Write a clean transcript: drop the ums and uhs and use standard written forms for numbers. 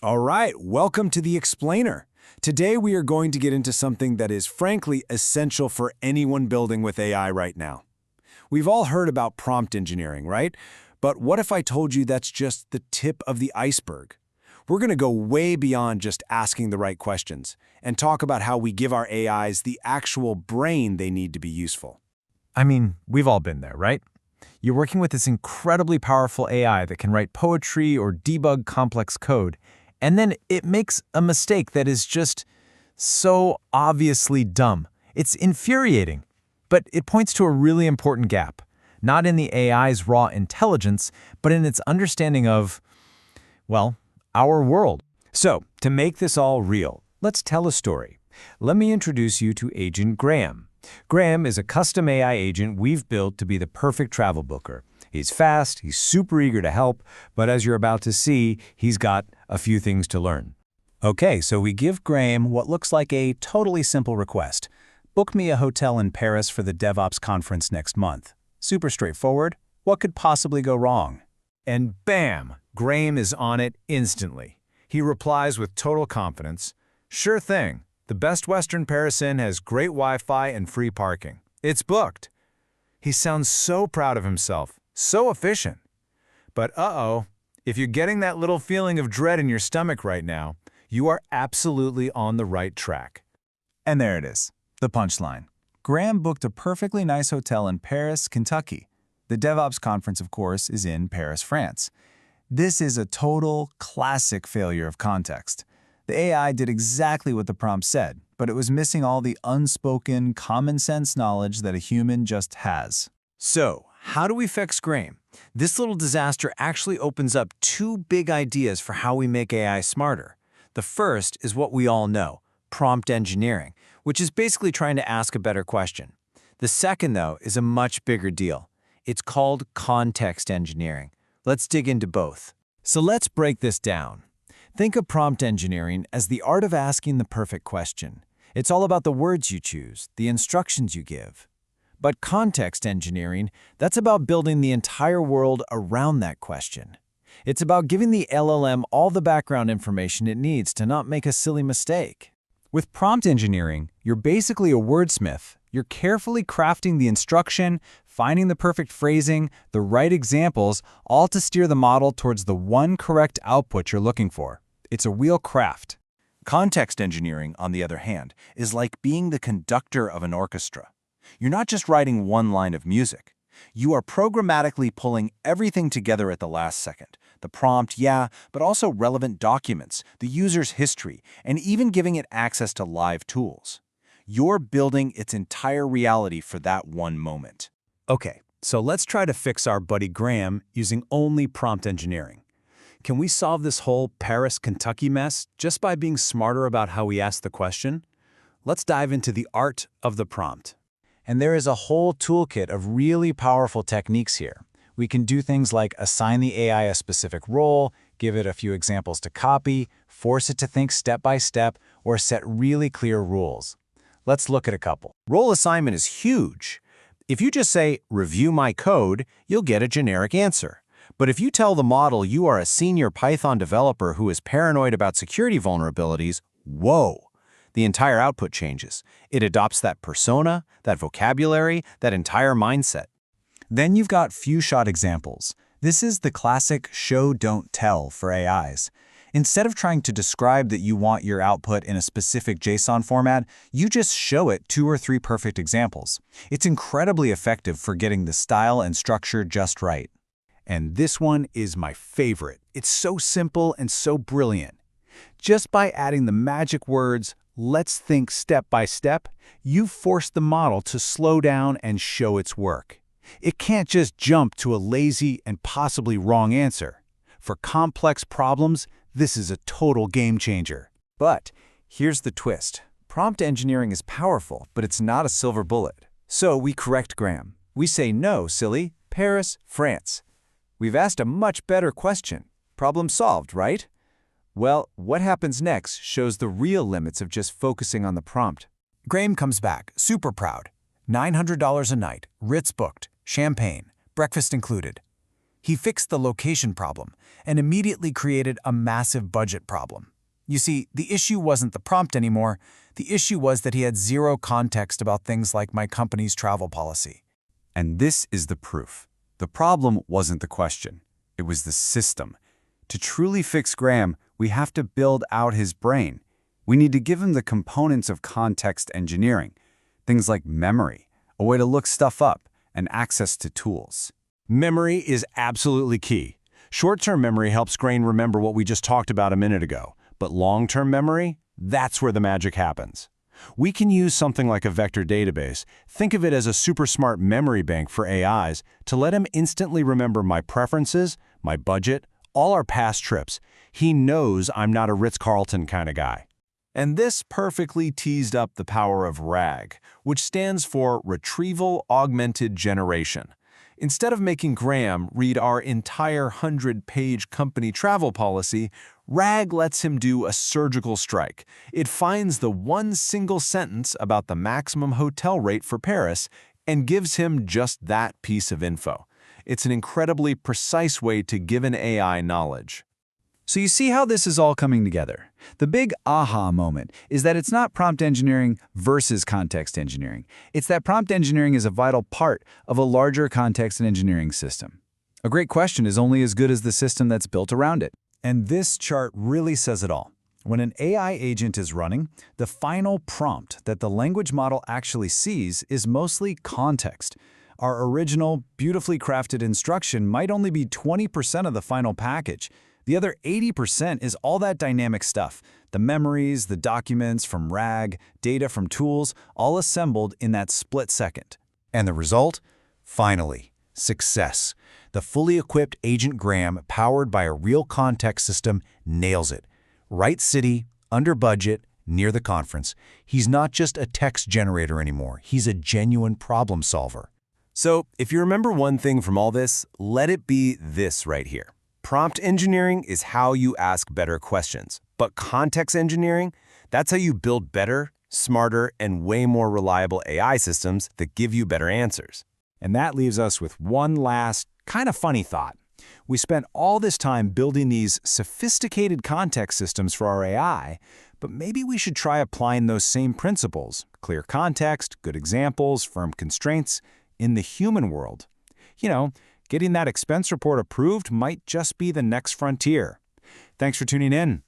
All right, welcome to The Explainer. Today we are going to get into something that is frankly essential for anyone building with AI right now. We've all heard about prompt engineering, right? But what if I told you that's just the tip of the iceberg? We're going to go way beyond just asking the right questions and talk about how we give our AIs the actual brain they need to be useful. I mean, we've all been there, right? You're working with this incredibly powerful AI that can write poetry or debug complex code, and then it makes a mistake that is just so obviously dumb. It's infuriating, but it points to a really important gap, not in the AI's raw intelligence, but in its understanding of, well, our world. So, to make this all real, let's tell a story. Let me introduce you to Agent Graham. Graham is a custom AI agent we've built to be the perfect travel booker. He's fast, he's super eager to help, but as you're about to see, he's got a few things to learn. Okay, so we give Graham what looks like a totally simple request. Book me a hotel in Paris for the DevOps conference next month. Super straightforward. What could possibly go wrong? And bam, Graham is on it instantly. He replies with total confidence, "Sure thing. The Best Western Paris Inn has great Wi-Fi and free parking. It's booked." He sounds so proud of himself, so efficient. But uh-oh, if you're getting that little feeling of dread in your stomach right now, you are absolutely on the right track. And there it is, the punchline. Graham booked a perfectly nice hotel in Paris, Kentucky. The DevOps conference, of course, is in Paris, France. This is a total classic failure of context. The AI did exactly what the prompt said, but it was missing all the unspoken, common-sense knowledge that a human just has. So, how do we fix Graham? This little disaster actually opens up two big ideas for how we make AI smarter. The first is what we all know, prompt engineering, which is basically trying to ask a better question. The second, though, is a much bigger deal. It's called context engineering. Let's dig into both. So let's break this down. Think of prompt engineering as the art of asking the perfect question. It's all about the words you choose, the instructions you give. But context engineering, that's about building the entire world around that question. It's about giving the LLM all the background information it needs to not make a silly mistake. With prompt engineering, you're basically a wordsmith. You're carefully crafting the instruction, finding the perfect phrasing, the right examples, all to steer the model towards the one correct output you're looking for. It's a real craft. Context engineering, on the other hand, is like being the conductor of an orchestra. You're not just writing one line of music. You are programmatically pulling everything together at the last second. The prompt, yeah, but also relevant documents, the user's history, and even giving it access to live tools. You're building its entire reality for that one moment. Okay, so let's try to fix our buddy Graham using only prompt engineering. Can we solve this whole Paris, Kentucky mess just by being smarter about how we ask the question? Let's dive into the art of the prompt. And there is a whole toolkit of really powerful techniques here. We can do things like assign the AI a specific role, give it a few examples to copy, force it to think step by step, or set really clear rules. Let's look at a couple. Role assignment is huge. If you just say, "Review my code," you'll get a generic answer. But if you tell the model you are a senior Python developer who is paranoid about security vulnerabilities, whoa, the entire output changes. It adopts that persona, that vocabulary, that entire mindset. Then you've got few-shot examples. This is the classic show, don't tell for AIs. Instead of trying to describe that you want your output in a specific JSON format, you just show it 2 or 3 perfect examples. It's incredibly effective for getting the style and structure just right. And this one is my favorite. It's so simple and so brilliant. Just by adding the magic words, "Let's think step by step," you force the model to slow down and show its work. It can't just jump to a lazy and possibly wrong answer. For complex problems, this is a total game changer. But here's the twist. Prompt engineering is powerful, but it's not a silver bullet. So we correct Graham. We say, "No, silly, Paris, France." We've asked a much better question. Problem solved, right? Well, what happens next shows the real limits of just focusing on the prompt. Graham comes back, super proud. $900 a night, Ritz booked, champagne, breakfast included. He fixed the location problem and immediately created a massive budget problem. You see, the issue wasn't the prompt anymore. The issue was that he had zero context about things like my company's travel policy. And this is the proof. The problem wasn't the question. It was the system. To truly fix Graham, we have to build out his brain. We need to give him the components of context engineering, things like memory, a way to look stuff up, and access to tools. Memory is absolutely key. Short-term memory helps Grain remember what we just talked about a minute ago, but long-term memory, that's where the magic happens. We can use something like a vector database, think of it as a super smart memory bank for AIs, to let him instantly remember my preferences, my budget, all our past trips. He knows I'm not a Ritz-Carlton kind of guy. And this perfectly teased up the power of RAG, which stands for Retrieval Augmented Generation. Instead of making Graham read our entire 100-page company travel policy, RAG lets him do a surgical strike. It finds the one single sentence about the maximum hotel rate for Paris and gives him just that piece of info. It's an incredibly precise way to give an AI knowledge. So you see how this is all coming together. The big aha moment is that it's not prompt engineering versus context engineering. It's that prompt engineering is a vital part of a larger context and engineering system. A great question is only as good as the system that's built around it. And this chart really says it all. When an AI agent is running, the final prompt that the language model actually sees is mostly context. Our original, beautifully crafted instruction might only be 20% of the final package. The other 80% is all that dynamic stuff, the memories, the documents from RAG, data from tools, all assembled in that split second. And the result? Finally, success. The fully equipped Agent Graham, powered by a real context system, nails it. Right city, under budget, near the conference. He's not just a text generator anymore. He's a genuine problem solver. So, if you remember one thing from all this, let it be this right here. Prompt engineering is how you ask better questions, but context engineering, that's how you build better, smarter, and way more reliable AI systems that give you better answers. And that leaves us with one last, kind of funny thought. We spent all this time building these sophisticated context systems for our AI, but maybe we should try applying those same principles, clear context, good examples, firm constraints, in the human world. You know, getting that expense report approved might just be the next frontier. Thanks for tuning in.